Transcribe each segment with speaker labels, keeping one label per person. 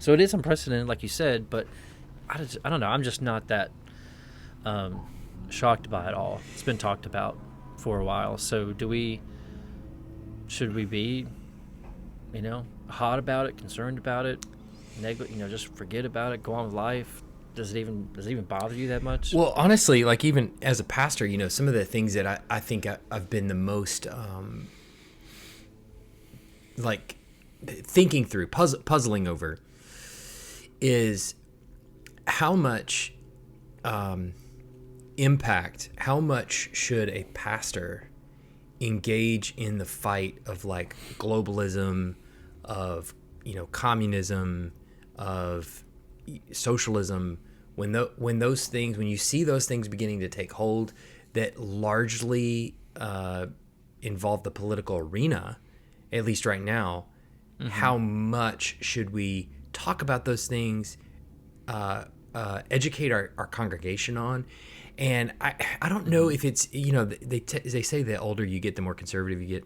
Speaker 1: So it is unprecedented, like you said, but I don't know. I'm just not that shocked by it all. It's been talked about for a while. So should we be, hot about it, concerned about it, just forget about it, go on with life? Does it even bother you that much?
Speaker 2: Well, honestly, like even as a pastor, some of the things that I think I've been the most like thinking through, puzzling over, is how much impact, how much should a pastor engage in the fight of like globalism, of communism, of socialism, when those things, when you see those things beginning to take hold that largely involve the political arena, at least right now, how much should we talk about those things, educate our congregation on? And I don't know if it's, they say the older you get, the more conservative you get.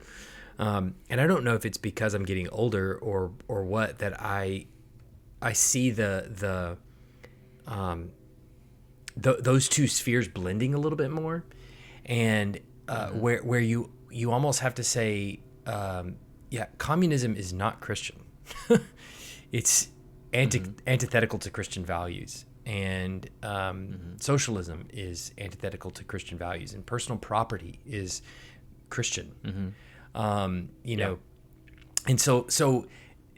Speaker 2: And I don't know if it's because I'm getting older or what, that I see those two spheres blending a little bit more, and where you almost have to say, communism is not Christian. It's antithetical to Christian values, and socialism is antithetical to Christian values, and personal property is Christian. And so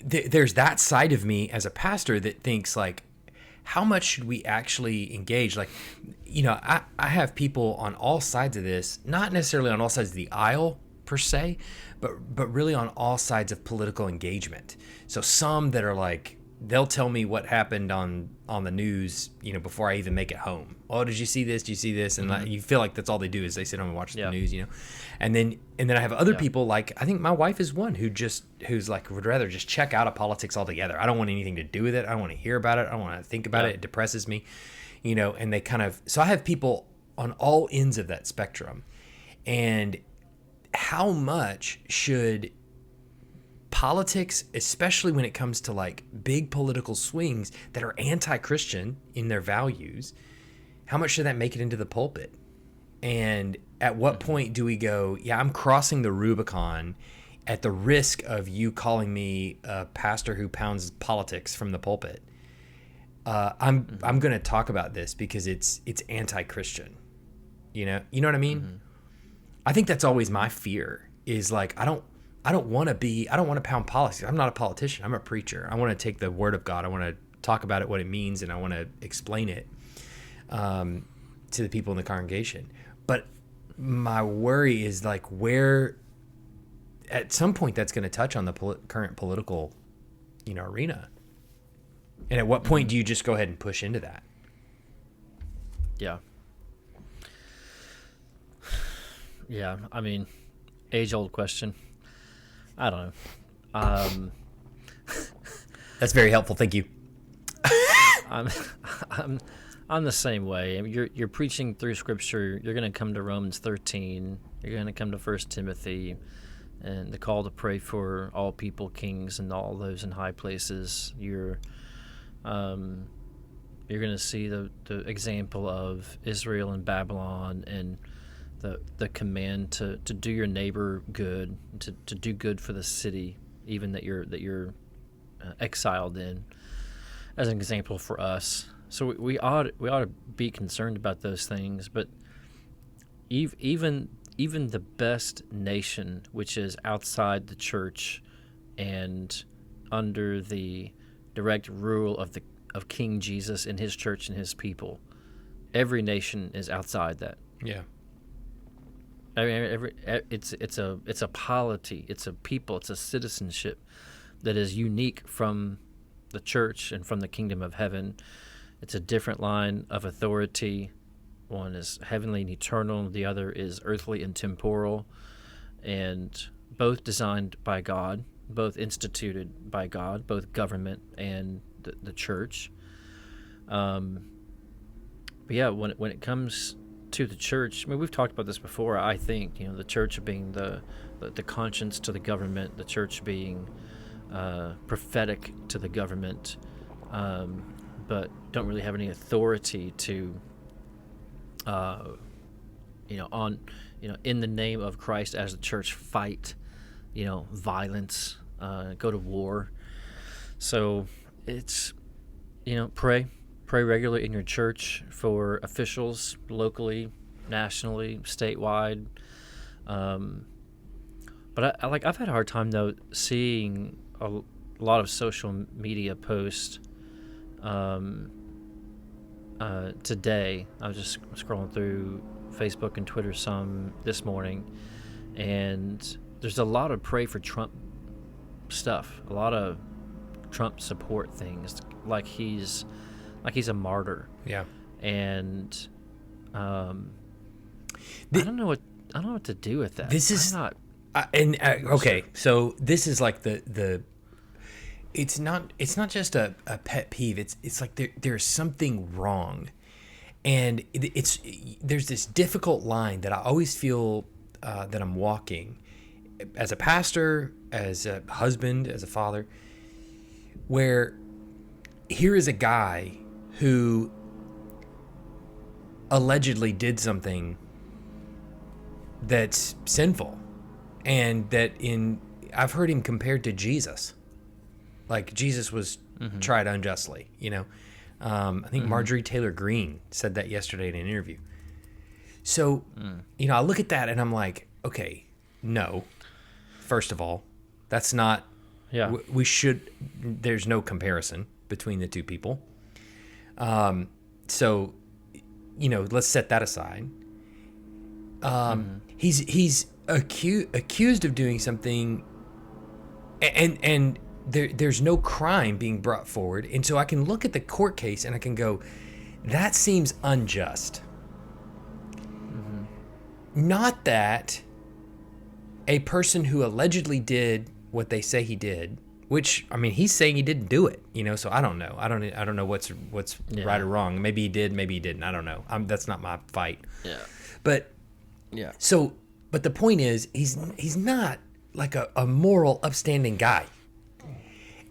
Speaker 2: there's that side of me as a pastor that thinks like, how much should we actually engage? Like, I have people on all sides of this, not necessarily on all sides of the aisle per se, but really on all sides of political engagement. So some that are like, they'll tell me what happened on the news, before I even make it home. Oh, did you see this? Did you see this? And you feel like that's all they do is they sit home and watch the news, And then I have other people, like I think my wife is one who's like would rather just check out of politics altogether. I don't want anything to do with it. I don't want to hear about it. I don't want to think about it. It depresses me, and they kind of, so I have people on all ends of that spectrum. And how much should politics, especially when it comes to like big political swings that are anti-Christian in their values, how much should that make it into the pulpit? And at what point do we go, I'm crossing the Rubicon at the risk of you calling me a pastor who pounds politics from the pulpit? I'm going to talk about this because it's anti-Christian. You know what I mean? I think that's always my fear, is like, I don't want to pound politics. I'm not a politician. I'm a preacher. I want to take the word of God. I want to talk about it, what it means, and I want to explain it to the people in the congregation. But my worry is like, where at some point that's going to touch on the current political, arena. And at what point do you just go ahead and push into that?
Speaker 1: Yeah. Yeah. I mean, age-old question. I don't know.
Speaker 2: That's very helpful. Thank you.
Speaker 1: I'm the same way. I mean, you're preaching through Scripture. You're going to come to Romans 13. You're going to come to 1 Timothy, and the call to pray for all people, kings, and all those in high places. You're going to see the example of Israel and Babylon, and the command to do your neighbor good, to do good for the city, even that you're exiled in, as an example for us. So we ought to be concerned about those things. But even the best nation, which is outside the church and under the direct rule of King Jesus and his church and his people, every nation is outside that.
Speaker 2: Yeah.
Speaker 1: I mean, it's a polity, it's a people, it's a citizenship that is unique from the church and from the kingdom of heaven. It's a different line of authority. One is heavenly and eternal, the other is earthly and temporal, and both designed by God, both instituted by God, both government and the church. But yeah, when it comes to the church, I mean, we've talked about this before. I think the church being the conscience to the government, the church being prophetic to the government, but don't really have any authority to, in the name of Christ as the church fight, violence, go to war. So it's, pray regularly in your church for officials locally, nationally, statewide. But I've had a hard time though seeing a lot of social media posts. Today, I was just scrolling through Facebook and Twitter some this morning, and there's a lot of pray for Trump stuff, a lot of Trump support things, like he's a martyr.
Speaker 2: Yeah.
Speaker 1: And I don't know what to do with that.
Speaker 2: This is
Speaker 1: not.
Speaker 2: Okay, so this is like the. It's not just a pet peeve. It's like there's something wrong, and there's this difficult line that I always feel that I'm walking as a pastor, as a husband, as a father, where here is a guy who allegedly did something that's sinful, and that I've heard him compared to Jesus. Like Jesus was tried unjustly, I think Marjorie Taylor Greene said that yesterday in an interview. So, I look at that and I'm like, okay, no. First of all, that's not. Yeah. There's no comparison between the two people. So, let's set that aside. He's accused of doing something, and there's no crime being brought forward, and so I can look at the court case and I can go, that seems unjust. Not that a person who allegedly did what they say he did, which he's saying he didn't do it, so I don't know. I don't know what's right or wrong. Maybe he did, maybe he didn't. I don't know. That's not my fight.
Speaker 1: Yeah.
Speaker 2: But
Speaker 1: yeah.
Speaker 2: So, but the point is, he's not like a moral, upstanding guy.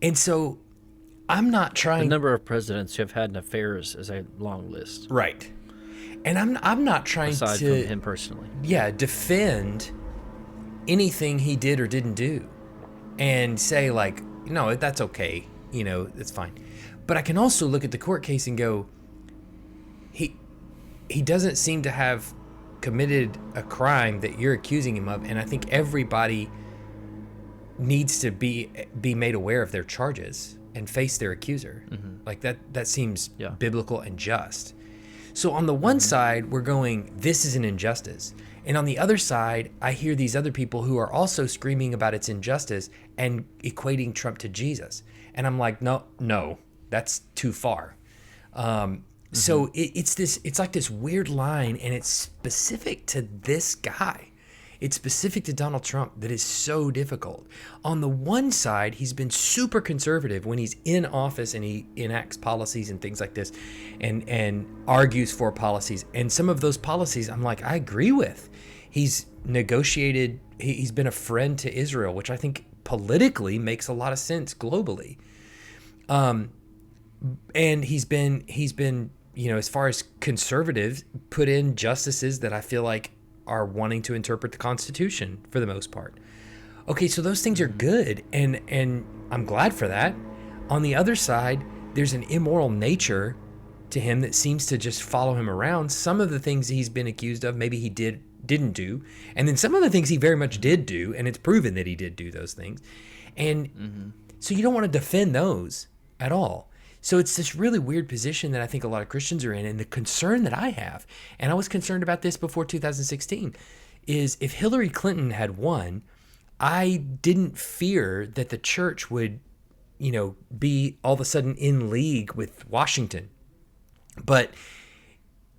Speaker 2: And so I'm not trying.
Speaker 1: The number of presidents who have had affairs is a long list.
Speaker 2: Right. And I'm not trying
Speaker 1: aside
Speaker 2: to,
Speaker 1: from him personally.
Speaker 2: Yeah, defend anything he did or didn't do and say like, no, that's okay. That's fine. But I can also look at the court case and go, he doesn't seem to have committed a crime that you're accusing him of, and I think everybody needs to be made aware of their charges and face their accuser. Like that seems biblical and just. So on the one side, we're going, this is an injustice. And on the other side, I hear these other people who are also screaming about its injustice and equating Trump to Jesus. And I'm like, no, that's too far. So it's like this weird line, and it's specific to this guy. It's specific to Donald Trump that is so difficult. On the one side, he's been super conservative when he's in office and he enacts policies and things like this and argues for policies. And some of those policies, I'm like, I agree with. He's negotiated, he's been a friend to Israel, which I think politically makes a lot of sense globally. And he's been, as far as conservatives, put in justices that I feel like are wanting to interpret the Constitution for the most part. Okay, so those things are good, and I'm glad for that. On the other side, there's an immoral nature to him that seems to just follow him around. Some of the things he's been accused of, maybe he didn't do, and then some of the things he very much did do, and it's proven that he did do those things. And so you don't want to defend those at all. So it's this really weird position that I think a lot of Christians are in. And the concern that I have, and I was concerned about this before 2016, is if Hillary Clinton had won, I didn't fear that the church would, be all of a sudden in league with Washington. But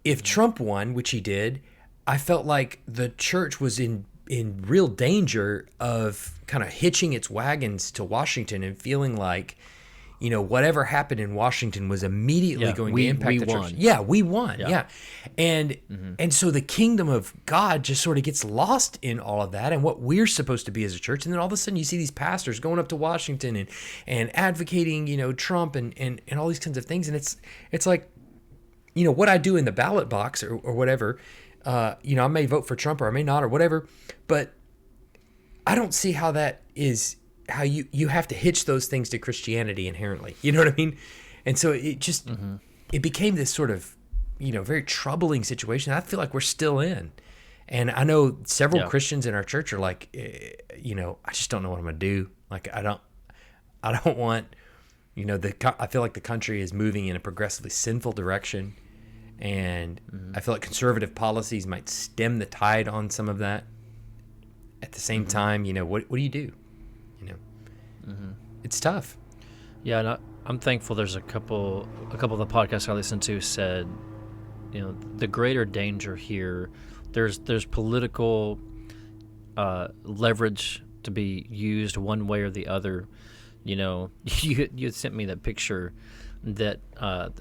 Speaker 2: if Trump won, which he did, I felt like the church was in real danger of kind of hitching its wagons to Washington and feeling like, whatever happened in Washington was immediately going to impact
Speaker 1: we
Speaker 2: the church.
Speaker 1: won.
Speaker 2: Yeah, we won. Yeah. And so the kingdom of God just sort of gets lost in all of that and what we're supposed to be as a church. And then all of a sudden you see these pastors going up to Washington and advocating, Trump and all these kinds of things. And it's like, what I do in the ballot box or whatever, I may vote for Trump or I may not or whatever, but I don't see how that is how you have to hitch those things to Christianity inherently. You know what I mean? And so it just, it became this sort of, very troubling situation. I feel like we're still in. And I know several Christians in our church are like, I just don't know what I'm going to do. Like, I don't want, I feel like the country is moving in a progressively sinful direction. And I feel like conservative policies might stem the tide on some of that. At the same time, what do you do? It's tough.
Speaker 1: Yeah, and I'm thankful. There's a couple of the podcasts I listened to said, the greater danger here. There's political leverage to be used one way or the other. You had sent me that picture that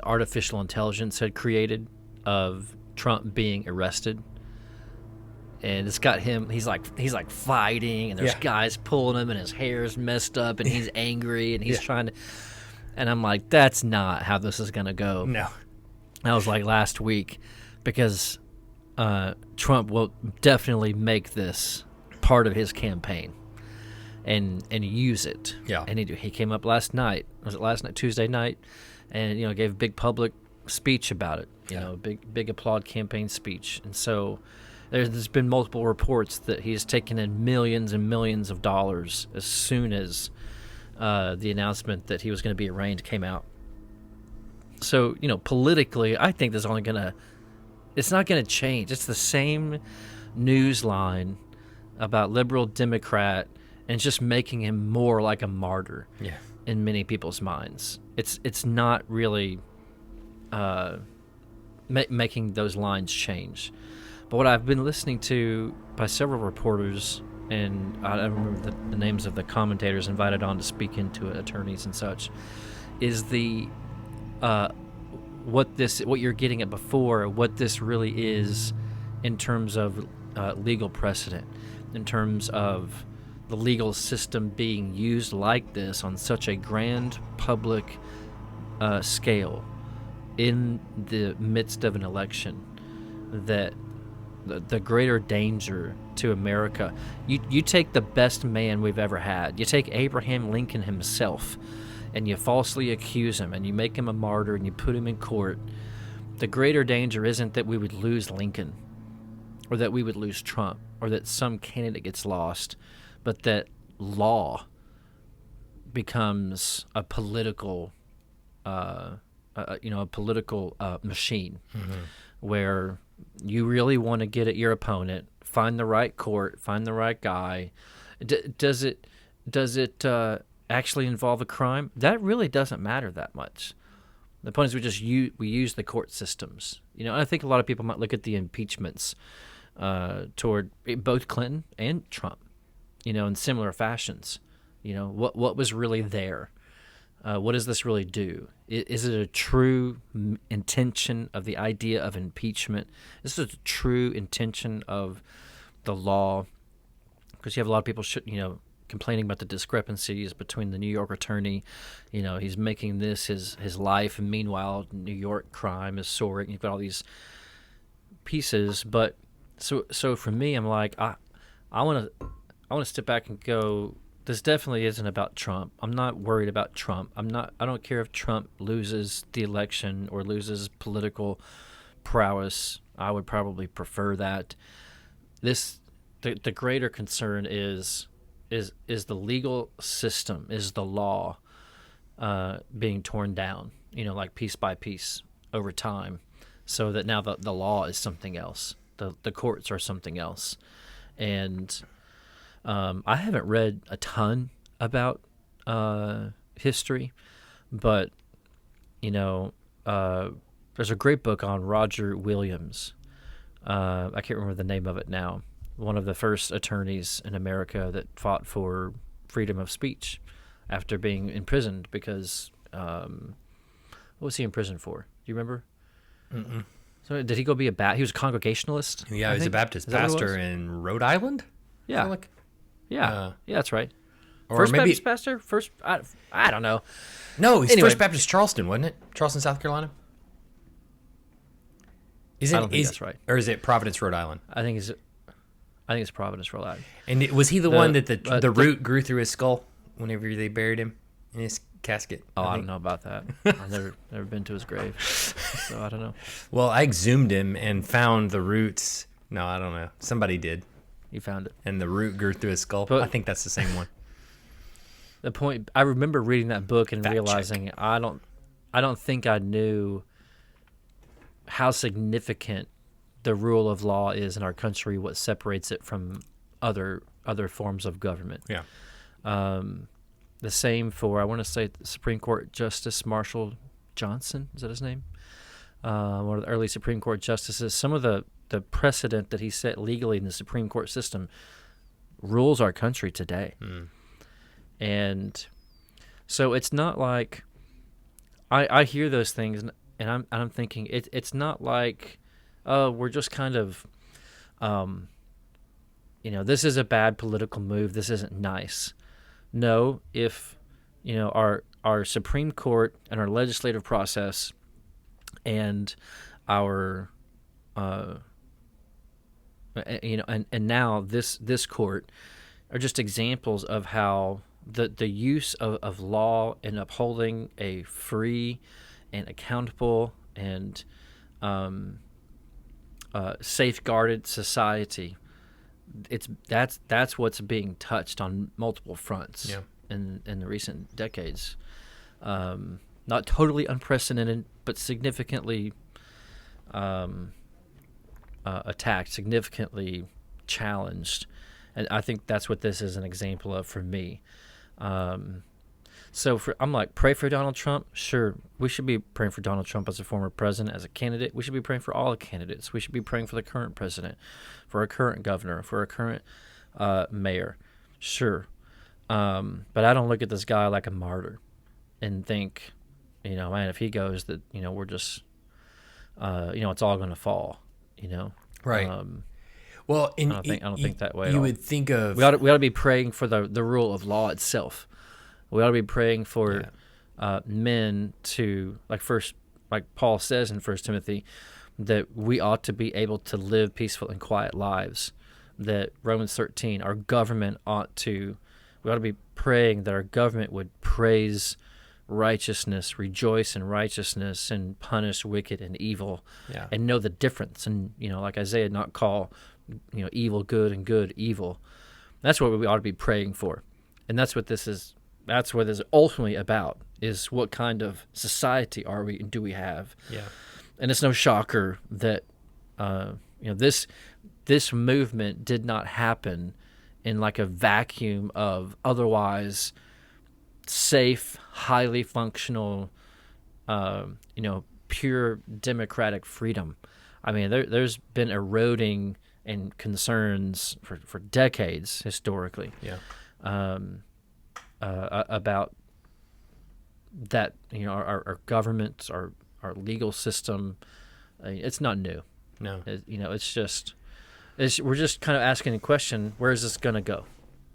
Speaker 1: artificial intelligence had created of Trump being arrested. And it's got him. He's like fighting, and there's guys pulling him, and his hair's messed up, and he's angry, and he's trying to. And I'm like, that's not how this is gonna go.
Speaker 2: No,
Speaker 1: that was like last week, because Trump will definitely make this part of his campaign, and use it.
Speaker 2: Yeah.
Speaker 1: And he came up last night. Was it last night? Tuesday night, and gave a big public speech about it. Big applaud campaign speech, and so. There's been multiple reports that he's taken in millions and millions of dollars as soon as the announcement that he was going to be arraigned came out. So, politically, I think it's not going to change. It's the same news line about liberal Democrat and just making him more like a martyr in many people's minds. It's not really making those lines change. But what I've been listening to by several reporters, and I don't remember the names of the commentators invited on to speak into it, attorneys and such, is what you're getting at before, what this really is in terms of legal precedent, in terms of the legal system being used like this on such a grand public scale in the midst of an election, that the greater danger to America. You take the best man we've ever had. You take Abraham Lincoln himself, and you falsely accuse him, and you make him a martyr, and you put him in court. The greater danger isn't that we would lose Lincoln, or that we would lose Trump, or that some candidate gets lost, but that law becomes a political, machine, where you really want to get at your opponent, find the right court, find the right guy. Does it actually involve a crime? That really doesn't matter that much. The point is we use the court systems. I think a lot of people might look at the impeachments toward both Clinton and Trump, in similar fashions. What was really there? What does this really do? Is it a true intention of the idea of impeachment? Is it a true intention of the law? Because you have a lot of people, complaining about the discrepancies between the New York attorney. He's making this his life, and meanwhile, New York crime is soaring. You've got all these pieces, but so for me, I'm like, I want to step back and go, this definitely isn't about Trump. I'm not worried about Trump. I don't care if Trump loses the election or loses political prowess. I would probably prefer that. The greater concern is the legal system, is the law being torn down, like piece by piece over time, so that now the law is something else. The courts are something else. And I haven't read a ton about history, but there's a great book on Roger Williams. I can't remember the name of it now. One of the first attorneys in America that fought for freedom of speech after being imprisoned because What was he in prison for? Do you remember? So did he go be he was a Congregationalist?
Speaker 2: Yeah,
Speaker 1: I
Speaker 2: he was a
Speaker 1: think?
Speaker 2: Baptist
Speaker 1: Is that what it
Speaker 2: pastor
Speaker 1: was?
Speaker 2: in Rhode Island. I
Speaker 1: Yeah.
Speaker 2: feel like.
Speaker 1: Yeah, that's right.
Speaker 2: Or
Speaker 1: First
Speaker 2: maybe
Speaker 1: Baptist pastor? First, I don't know.
Speaker 2: no, he's
Speaker 1: Anyway.
Speaker 2: First Baptist Charleston, wasn't it? Charleston, South Carolina.
Speaker 1: I don't think that's right.
Speaker 2: Or is it Providence, Rhode Island?
Speaker 1: I think it's Providence, Rhode Island.
Speaker 2: And was he the one that the
Speaker 1: the-
Speaker 2: root grew through his skull whenever they buried him in his casket?
Speaker 1: Oh, I
Speaker 2: think?
Speaker 1: don't know about that. I've never been to his grave, so I don't know.
Speaker 2: Well, I exhumed him and found the roots. No, I don't know. Somebody did,
Speaker 1: You found it.
Speaker 2: and the root grew through his skull.
Speaker 1: But-
Speaker 2: I think that's the same one.
Speaker 1: The point. I remember reading that book and
Speaker 2: Fact
Speaker 1: realizing I don't think I knew how significant the rule of law is in our country. What separates it from other forms of government.
Speaker 2: Yeah.
Speaker 1: The same for, I want to say, the Supreme Court Justice Marshall Johnson. Is that his name? One of the early Supreme Court justices. Some of the precedent that he set legally in the Supreme Court system rules our country today. And so it's not like I hear those things and I'm thinking it's not like, oh, we're just kind of this is a bad political move. This isn't nice. No, if our Supreme Court and our legislative process and our and now this court are just examples of how the use of law and upholding a free and accountable and safeguarded society, that's what's being touched on multiple fronts.
Speaker 2: Yeah.
Speaker 1: in the recent decades. Not totally unprecedented, but significantly attacked, significantly challenged. And I think that's what this is an example of for me. So I'm like, pray for Donald Trump? Sure, we should be praying for Donald Trump as a former president, as a candidate. We should be praying for all the candidates. We should be praying for the current president, for our current governor, for our current mayor. Sure. But I don't look at this guy like a martyr and think, man, if he goes, that, we're just, it's all going to fall,
Speaker 2: Right. Well,
Speaker 1: I don't think that way at
Speaker 2: You
Speaker 1: all.
Speaker 2: would think of
Speaker 1: We ought to be praying for the rule of law itself. We ought to be praying for men to, like Paul says in 1 Timothy, that we ought to be able to live peaceful and quiet lives. That Romans 13, we ought to be praying that our government would praise righteousness, rejoice in righteousness, and punish wicked and evil, and know the difference. And, like Isaiah, not call, evil good and good evil. That's what we ought to be praying for. And that's what this is. That's what this is ultimately about, is what kind of society are we and do we have?
Speaker 2: Yeah.
Speaker 1: And it's no shocker that this movement did not happen in like a vacuum of otherwise safe, highly functional, pure democratic freedom. I mean, there's been eroding and concerns for decades historically.
Speaker 2: Yeah.
Speaker 1: About that, our government, our legal system. It's not new.
Speaker 2: No.
Speaker 1: We're just kind of asking the question: where is this going to go?